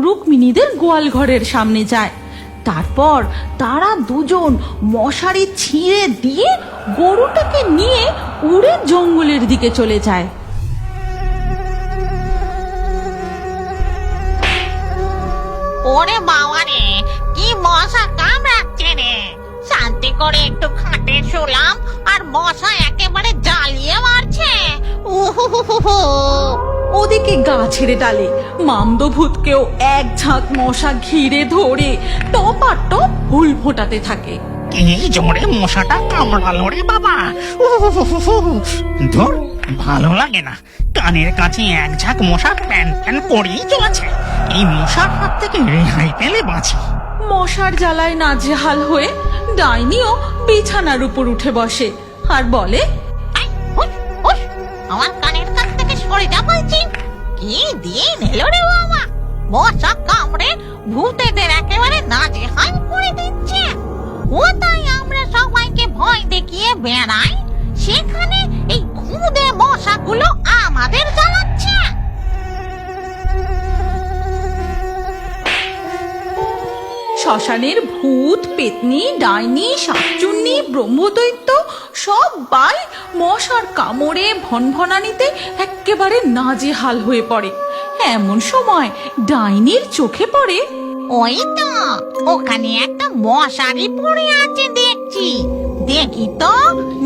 রুক্মিণীদের গোয়াল ঘরের সামনে যায়। তারপর তারা দুজন মশারি ছিঁড়ে দিয়ে গরুটাকে নিয়ে উড়ে জঙ্গলের দিকে চলে যায়। ওরে বাবা রে, কি মশা কামড়াচ্ছে রে! শান্তি করে একটু খাটে শুলাম আর মশা একেবারে জ্বালিয়ে মারছে। উহুহুহু। ওদিকে গাছের ডালে মামদভূতকেও এক ঝাঁক মশা ঘিরে ধরে টপাটপ হুল ফোটাতে থাকে। এই জোরে মশাটা কামড়ালো রে বাবা! ধুর, ভালো লাগে না। কানের কাছে এক ঝাঁক মশা প্যান প্যান করেই চলেছে। এই মশার হাত থেকে রেহাই পেলে বাঁচি। মশার জ্বালায় নাজেহাল হয়ে ডাইনিও বিছানার উপর উঠে বসে আর বলে, আই, হুস, হুস, আমার কানের কাছ থেকে সরে যা বলছি। কি দিন এলো রে বাবা! মশা কামড়ে ভূতেদের একেবারে নাজেহাল করে দিচ্ছে। কোথায় আমরা সবাইকে ভয় দেখিয়ে বেড়াই, সেখানে এই খুদে মশাগুলো আমাদের জ্বালাচ্ছে। শ্মশানের ভূত, পেতনি, ডাইনি, শাকচুন্নি, ব্রহ্মদৈত্য সবাই মশার কামড়ে ভনভনানিতে একেবারে নাজেহাল হয়ে পড়ে। এমন সময় ডাইনির চোখে পড়ে, ওই তো ওখানে একটা মশারি পড়ে আছে দেখছি। দেখি তো,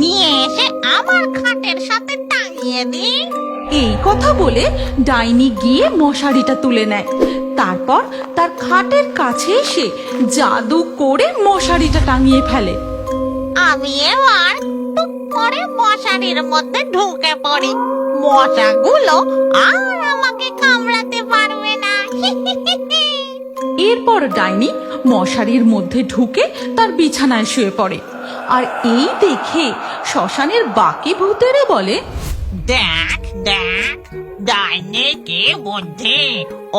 নিয়ে এসে আমার খাটের সাথে টাঙিয়ে দিই। এই কথা বলে ডাইনি গিয়ে মশারিটা তুলে নেয়। তারপর তার খাটের কাছে এসে জাদু করে মশারিটা টাঙিয়ে ফেলে। আমি এবার টুক করে মশারির মধ্যে ঢুকে পড়ি। মশাগুলো আর আমাকে কামড়াতে পারবে না। এরপর ডাইনি মশারির মধ্যে ঢুকে তার বিছানায় শুয়ে পড়ে। আর এই দেখে শ্মশানের বাকি ভূতেরা বলে, দেখ দেখ, ডাইনি কি বুদ্ধি!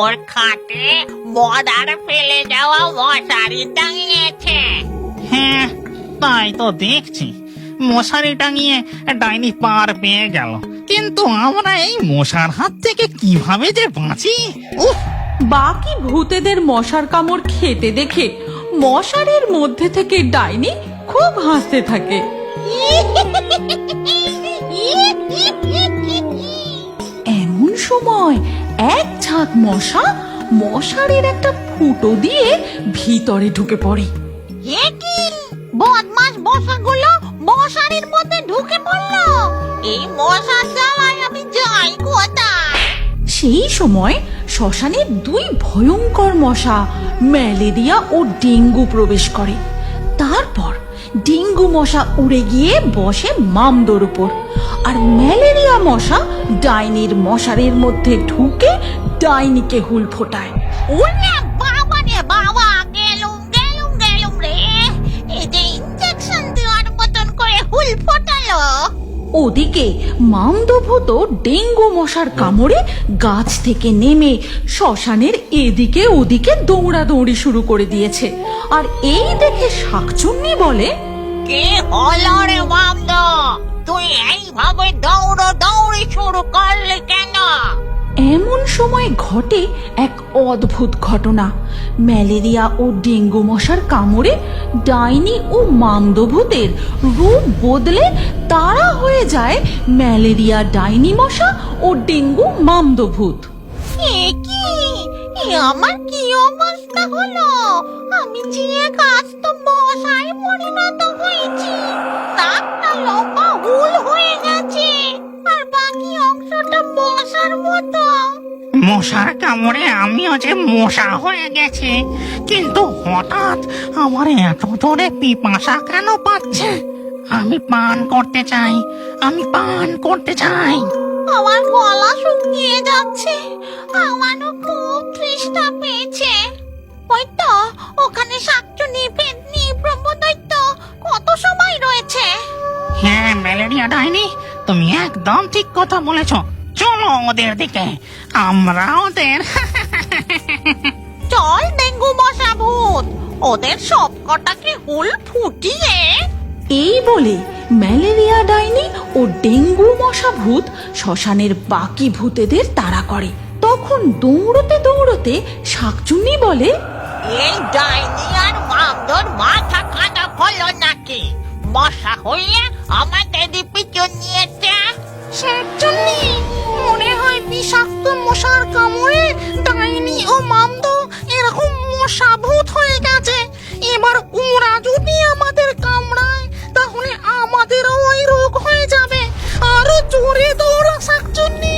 ওর খাটে মদার ফেলে যাওয়া মশারি টাঙিয়েছে। হ্যাঁ, তাই তো দেখছি। মশারি টাঙিয়ে ডাইনি পার পেয়ে গেল, কিন্তু আমরা এই মশার হাত থেকে কিভাবে যে বাঁচি! উফ! বাকি ভূতেদের মশার কামড় খেতে দেখে মশারির মধ্যে থেকে ডাইনি খুব হাসতে থাকে। এমন সময় এক ঝাঁক মশা মশারির একটা ফুটো দিয়ে ভিতরে ঢুকে পড়ে। এ কি বদমাস মশাগুলো মশারির মধ্যে ঢুকে পড়লো! এই মশার জ্বালায় আমি যাই কোথায়? সেই সময় শ্মশানে দুই ভয়ঙ্কর মশা ম্যালেরিয়া ও ডেঙ্গু প্রবেশ করে। তারপর ডেঙ্গু মশা উড়ে গিয়ে বসে মামদোর উপর, আর ম্যালেরিয়া মশা ডাইনির মশারির মধ্যে ঢুকে ডাইনিকে হুল ফোটায়। ওরে বাবা রে বাবা, গেলুম গেলুম গেলুম রে! এই যে ইনজেকশন দেওয়ার মতন করে হুল ফোটালো। ওদিকে মামদভূত ডেঙ্গু মশার কামড়ে গাছ থেকে নেমে শ্মশানের এদিকে ওদিকে দৌড়াদৌড়ি শুরু করে দিয়েছে। আর এই দেখে শাকচুন্নি বলে, কে হলো রে মামদ? তুই এইভাবে দৌড়ি শুরু করলি কেন? এমন সময় ঘটে এক অদ্ভুত ঘটনা। ম্যালেরিয়া ও ডেঙ্গু মশার কামড়ে ডাইনি ও মামদভূতের রূপ বদলে তারা হয়ে যায় ম্যালেরিয়া ডাইনি মশা ও ডেঙ্গু মামদভূত। এ কি, এ আমার কি অবস্থা হলো! আমি যে গাছ তো মশায় পরিণত হয়েছি, নাকটা লম্বা হুল হয়ে গেছে, আর বাকি অংশটা মশার মতো। মশার কামড়ে আমিও যে মশা হয়ে গেছি, কিন্তু হঠাৎ আমার এত জোরে পিপাসা কেন পাচ্ছে? আমি পান করতে চাই, আমি পান করতে চাই। আমার গলা শুকিয়ে যাচ্ছে, আমারও খুব তৃষ্ণা পেয়েছে। ওই তো ওখানে শাকচুন্নি, পেতনি, ব্রহ্মদৈত্য কত সময় রয়েছে। হ্যাঁ ম্যালেরিয়া ডাইনি, তুমি একদম ঠিক কথা বলেছ। চলো ওদের দিকে, আমরা ওদের চল ডেঙ্গু মশা ভূত, ওদের সব কটাকে হুল ফুটিয়ে। এই বলে ম্যালেরিয়া ডাইনি ও ডেঙ্গু মশা ভূত শ্মশানের বাকি ভূতেদের তাড়া করে। তখন দৌড়তে দৌড়তে শাকচুন্নি বলে, এই ডাইনি আর মামদোর মাথা কাটা হলো নাকি? মশা হইয়া আমাদের পিছু নিয়েছে। শাকচুন্নি, মনে হয় বিষাক্ত মশার কামড়ে ডাইনি ও মামদো এরকম মশা ভূত হয়ে গেছে। এবার ওরা যদি আমাদের কামড়ায় তাহলে আমাদেরও ওই রোগ হয়ে যাবে। আরো জোরে দৌড়া শাকচুন্নি।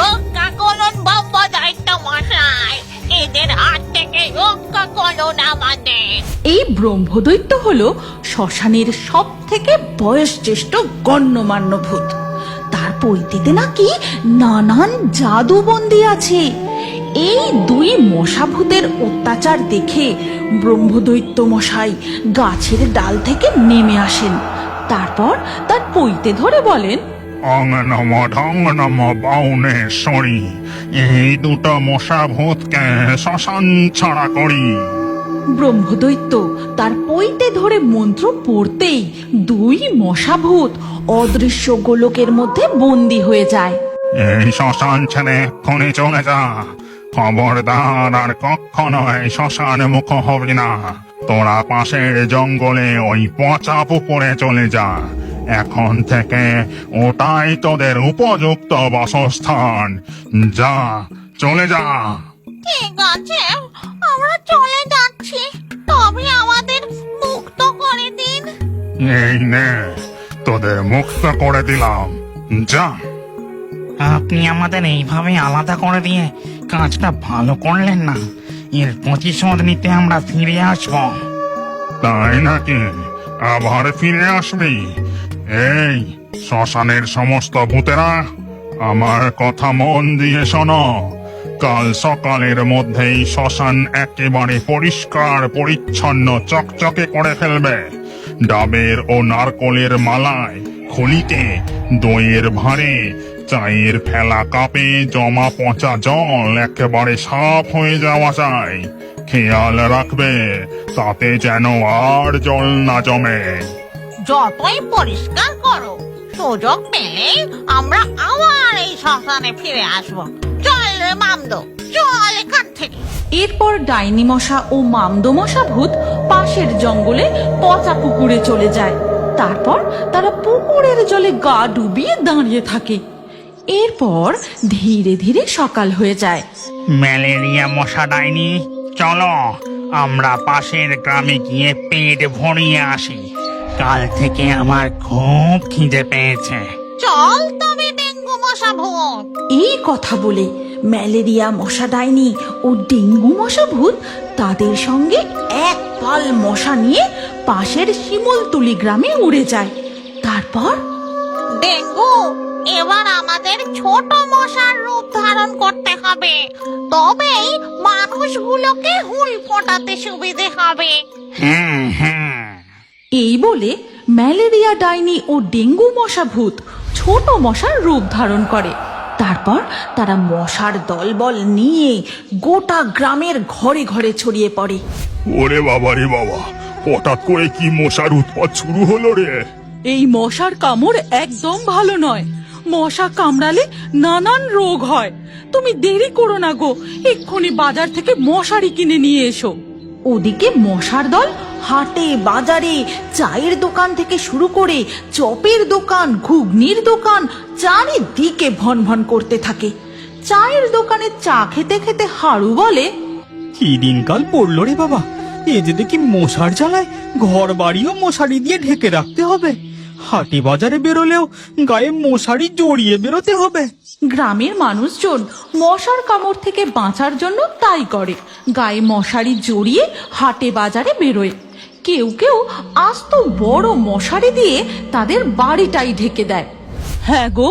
রক্ষা করুন বাবা দায়িত্ব মশাই, এদের হাত থেকে রক্ষা করুন আমাদের। এই ব্রহ্মদৈত্য হলো শ্মশানের সব থেকে বয়োজ্যেষ্ঠ গণ্যমান্য ভূত। তার পৈতিতে নাকি নানান জাদুবন্দি আছে। এই দুই মশাভূতের অত্যাচার দেখে ব্রহ্মদৈত্য মশাই গাছের ডাল থেকে নেমে আসেন। তারপর তার পৈতে ধরে বলেন, অং নম ঢং নম বাউনেশ্বরী, এই দুটো মশা ভূতকে শ্মশান ছাড়া করি। ব্রহ্মদৈত্য তার পৈতে ধরে মন্ত্র পড়তেই দুই মশাভূত অদৃশ্য গোলকের মধ্যে বন্দী হয়ে যায়। এই শ্মশান ছেড়ে এক্ষুনি চলে যা। খবরদার আর কখনো এই শ্মশান মুখ হবি না। তোরা পাশের জঙ্গলে ওই পচা পুকুরে চলে যা। এখন থেকে ওটাই তোদের উপযুক্ত বাসস্থান। যা, চলে যা। ঠিক আছে, আমরা চলে যাচ্ছি, তবে আমাদের মুক্ত করে দিন। এই নে, তোদের মুক্ত করে দিলাম। যা। আপনি আমাদের এইভাবে আলাদা করে দিয়ে কাজটা ভালো করলেন না। এর প্রতিশোধ নিতে আমরা ফিরে আসবো। তাই নাকি? আবার ফিরে আসবি? এই শ্মশানের সমস্ত ভূতেরা, আমার কথা মন দিয়ে শোনো। কাল সকালের মধ্যেই শ্মশান একেবারে পরিষ্কার পরিচ্ছন্ন চকচকে করে ফেলবে। ডাবের ও নারকলের মালায়, খুলিতে, দইয়ের ভাঁড়ে, চায়ের ফেলা কাপে জমা পচা জল একেবারে সাফ হয়ে যাওয়া চাই। খেয়াল রাখবে তাতে যেন আর জল না জমে। যতই পরিষ্কার করো, সুযোগ পেলে আমরা আবার এই শ্মশানে ফিরে আসবো। চল রে মামদো, চল এখান থেকে। এরপর ডাইনি মশা ও মামদো মশা ভূত পাশের জঙ্গলে পচা পুকুরে চলে যায়। তারপর তারা পুকুরের জলে গা ডুবিয়ে দাঁড়িয়ে থাকে। এরপর ধীরে ধীরে সকাল হয়ে যায়। ম্যালেরিয়া মশা ডাইনি, চলো আমরা পাশের গ্রামে গিয়ে পেট ভরিয়ে আসি। কাল থেকে আমার খুব খিদে পেয়েছে। চল তবে ডেঙ্গু মশা ভূত। এই কথা বলে ম্যালেরিয়া মশা ডাইনি ও ডেঙ্গু মশা ভূত তাদের সঙ্গে এক পাল মশা নিয়ে পাশের শিমুলতলি গ্রামে উড়ে যায়। তারপর ডেঙ্গু, এবার আমাদের ছোট মশার রূপ ধারণ করতে হবে, তবেই মানুষগুলোকে হুল ফোটাতে সুবিধে হবে। হ্যাঁ হ্যাঁ, এই বলে ম্যালেরিয়া ডাইনি ও ডেঙ্গু মশা ভূত ছোট মশার রূপ ধারণ করে। তারপর তারা মশার দলবল নিয়ে গোটা গ্রামের ঘরে ঘরে ছড়িয়ে পড়ে। ওরে বাবা রে বাবা, হঠাৎ করে কি মশার উৎপাত শুরু হলো রে? এই মশার কামড় একদম ভালো নয়। মশা কামড়ালে নানান রোগ হয়। তুমি দেরি করো না গো, এক্ষুনি বাজার থেকে মশারি কিনে নিয়ে এসো। ওদিকে মশার দল হাটে বাজারে চায়ের দোকান থেকে শুরু করে চপের দোকান, ঘুগনির দোকান চারিদিকে ভন ভন করতে থাকে। চায়ের দোকানে চা খেতে খেতে হাড়ু বলে, কি দিনকাল পড়লো রে বাবা, এ যে দেখি মশার জ্বালায় ঘর বাড়িও মশারি দিয়ে ঢেকে রাখতে হবে। হাটে বাজারে বেরোলেও গায়ে মশারি জড়িয়ে বেরোতে হবে। গ্রামের মানুষজন মশার কামড় থেকে বাঁচার জন্য তাই করে, গায়ে মশারি জড়িয়ে হাটে বাজারে বেরোয়। কেউ কেউ আস্ত বড় মশারি দিয়ে তাদের বাড়িটাই ঢেকে দেয়। হ্যাঁ গো,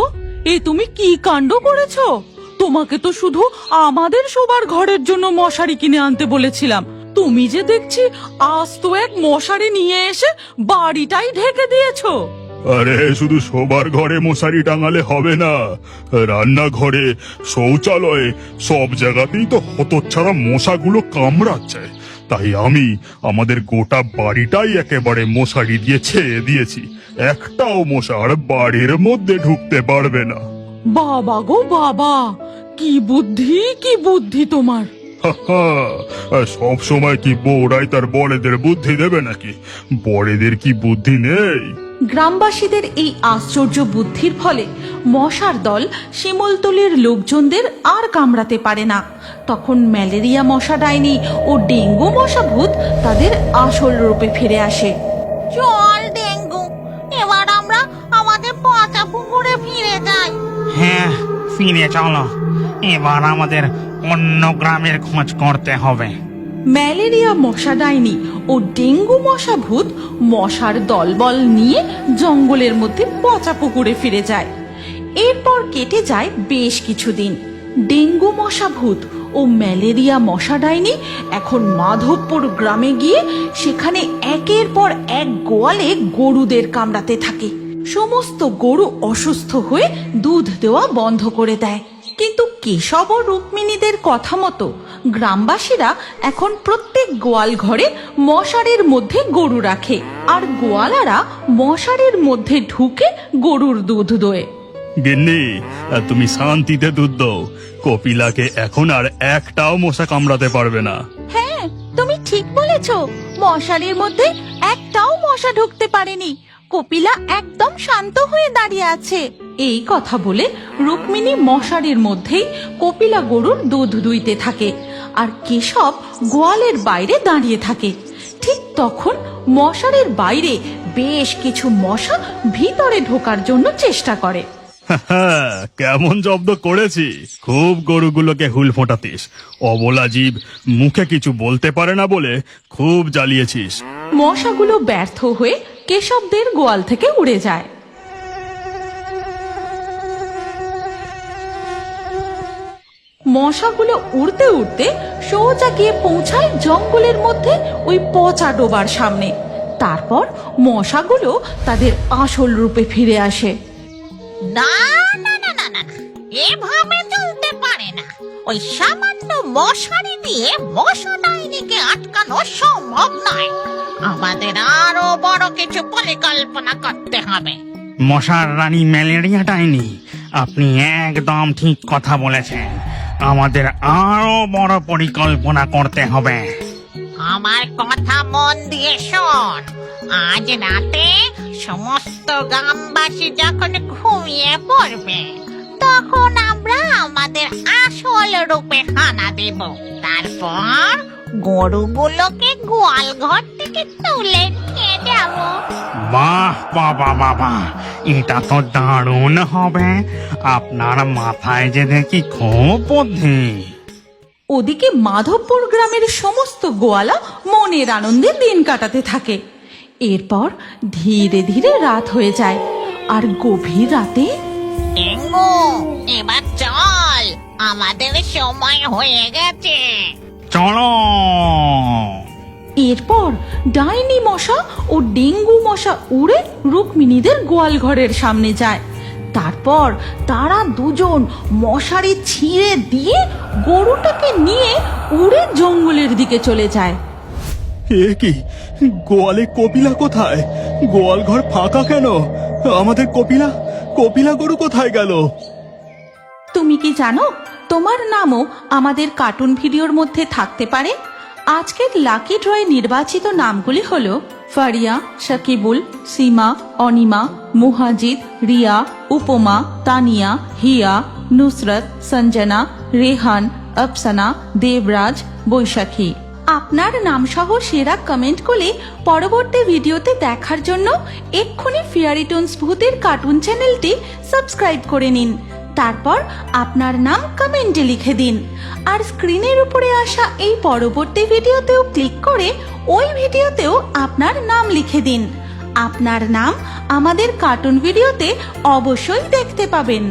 এ তুমি কি কাণ্ড করেছো? তোমাকে তো শুধু আমাদের শোবার ঘরের জন্য মশারি কিনে আনতে বলেছিলাম, তুমি যে দেখছি আস্ত এক মশারি নিয়ে এসে বাড়িটাই ঢেকে দিয়েছো। আরে শুধু শোবার ঘরে মশারি টাঙালে হবে না, রান্নাঘরে, শৌচালয়ে, সব জায়গাতেই তো হতচ্ছাড়া মশাগুলো কামড়াচ্ছে। তাই আমি আমাদের গোটা বাড়িটাই একেবারে মশারি দিয়ে ছেয়ে দিয়েছি। একটাও মশার বাড়ির মধ্যে ঢুকতে পারবে না। বাবা গো বাবা, কি বুদ্ধি তোমার! সব সময় কি বউরাই তার বড়েদের বুদ্ধি দেবে নাকি? বড়েদের কি বুদ্ধি নেই? গ্রামবাসীদের এই আশ্চর্য বুদ্ধির ফলে মশার দল শিমুলতলির লোকজনদের আর কামড়াতে পারে না। তখন ম্যালেরিয়া মশা ডাইনি ও ডেঙ্গু মশা ভূত তাদের আসল রূপে ফিরে আসে। চল ডেঙ্গু, এবার আমরা আমাদের পচা পুকুরে ফিরে যাই। হ্যাঁ, ফিরে চলো। এবার আমাদের অন্য গ্রামের খোঁজ করতে হবে। ম্যালেরিয়া মশা ডাইনি ও ডেঙ্গু মশা ভূত মশার দলবল নিয়ে জঙ্গলের মধ্যে পচা পুকুরে ফিরে যায়। এরপর কেটে যায় বেশ কিছুদিন। ডেঙ্গু মশা ভূত ও ম্যালেরিয়া মশা ডাইনি এখন মাধবপুর গ্রামে গিয়ে সেখানে একের পর এক গোয়ালে গরুদের কামড়াতে থাকে। সমস্ত গরু অসুস্থ হয়ে দুধ দেওয়া বন্ধ করে দেয়। কিন্তু কেশব ও রুক্মিণীদের কথা মতো গ্রামবাসীরা এখন প্রত্যেক গোয়াল ঘরে মশারির মধ্যে গরু রাখে, আর গোয়ালারা মশারির মধ্যে ঢুকে গরুর দুধ দোয়। গিন্নি, তুমি শান্তিতে দুধ দাও। কপিলাকে এখন আর একটাও মশা কামড়াতে পারবে না। হ্যাঁ, তুমি ঠিক বলেছ। মশারির মধ্যে একটাও মশা ঢুকতে পারেনি। কপিলা একদম শান্ত হয়ে দাঁড়িয়ে আছে। এই কথা বলে রুক্মিণী মশারির মধ্যেই কপিলা গরুর দুধ দুইতে থাকে, আর কেশব গোয়ালের বাইরে দাঁড়িয়ে থাকে। ঠিক তখন মশারির বাইরে বেশ কিছু মশা ভিতরে ঢোকার জন্য চেষ্টা করে। কেমন জব্দ করেছি! খুব গরুগুলোকে হুল ফোটাতিস। অবলা জীব মুখে কিছু বলতে পারে না বলে খুব জ্বালিয়েছিস। মশাগুলো ব্যর্থ হয়ে কেশবদের গোয়াল থেকে উড়ে যায়। মশাগুলো উড়তে উড়তে সোজা গিয়ে পৌঁছায় জঙ্গলের মধ্যে ওই পচা ডোবার সামনে। তারপর মশাগুলো তাদের আসল রূপে ফিরে আসে। না না না না না, এভাবে চলতে পারে না। ওই সামান্য মশারি দিয়ে মশা ডাইনিকে আটকানো সম্ভব নয়। আমাদের আরো বড় কিছু পরিকল্পনা করতে হবে। মশার রানী ম্যালেরিয়া ডাইনি, আপনি একদম ঠিক কথা বলেছেন। আমাদের আরো বড় পরিকল্পনা করতে হবে। আমার কথা মন দিয়ে শোন। আজ রাতে সমস্ত গ্রামবাসী যখন ঘুমিয়ে পড়বে, তখন আমরা আমাদের আসল রূপে হানা দেব। তারপর গরুগুলোকে গোয়াল ঘর থেকে তুলে নিয়ে যাব। বাহ বাবা বাবা, এটা তো দারুণ হবে। আপনার মাথায় যে দেখি খুব বুদ্ধি। ওদিকে মাধবপুর গ্রামের সমস্ত গোয়ালা মনের আনন্দে দিন কাটাতে থাকে। এরপর ধীরে ধীরে রাত হয়ে যায়, আর গভীর রাতে ডেঙ্গু, এবার চল, আমাদের সময় হয়ে গেছে। চলো। এরপর ডাইনি মশা ও ডেঙ্গু মশা উড়ে রুক্মিণীদের গোয়াল ঘরের সামনে যায়। তারপর তারা দুজন মশারি ছিঁড়ে দিয়ে গরুটাকে নিয়ে উড়ে জঙ্গলের দিকে চলে যায়। এ কি, গোয়ালে কপিলা কোথায়? গোয়াল ঘর ফাঁকা কেন? আমাদের কপিলা গরু কোথায় গেল? তুমি কি জানো, তোমার নামও আমাদের কার্টুন ভিডিওর মধ্যে থাকতে পারে। আজকের লাকি ড্রয়ে নির্বাচিত নামগুলি হলো ফারিয়া, সাকিবুল, সীমা, অনিমা, মুহাজিদ, রিয়া, উপমা, তানিয়া, হিয়া, নুসরত, সঞ্জনা, রেহান, আফসানা, দেবরাজ, বৈশাখী। আপনার নাম সহ সেরা কমেন্ট করে পরবর্তী ভিডিওতে দেখার জন্য এক্ষুনি ফেয়ারি টোনস ভূতের কার্টুন চ্যানেলটি সাবস্ক্রাইব করে নিন। তারপর আপনার নাম কমেন্টে লিখে দিন, আর স্ক্রিনের উপরে আসা এই পরবর্তী ভিডিওতেও ক্লিক করে ওই ভিডিওতেও আপনার নাম লিখে দিন। আপনার নাম আমাদের কার্টুন ভিডিওতে অবশ্যই দেখতে পাবেন।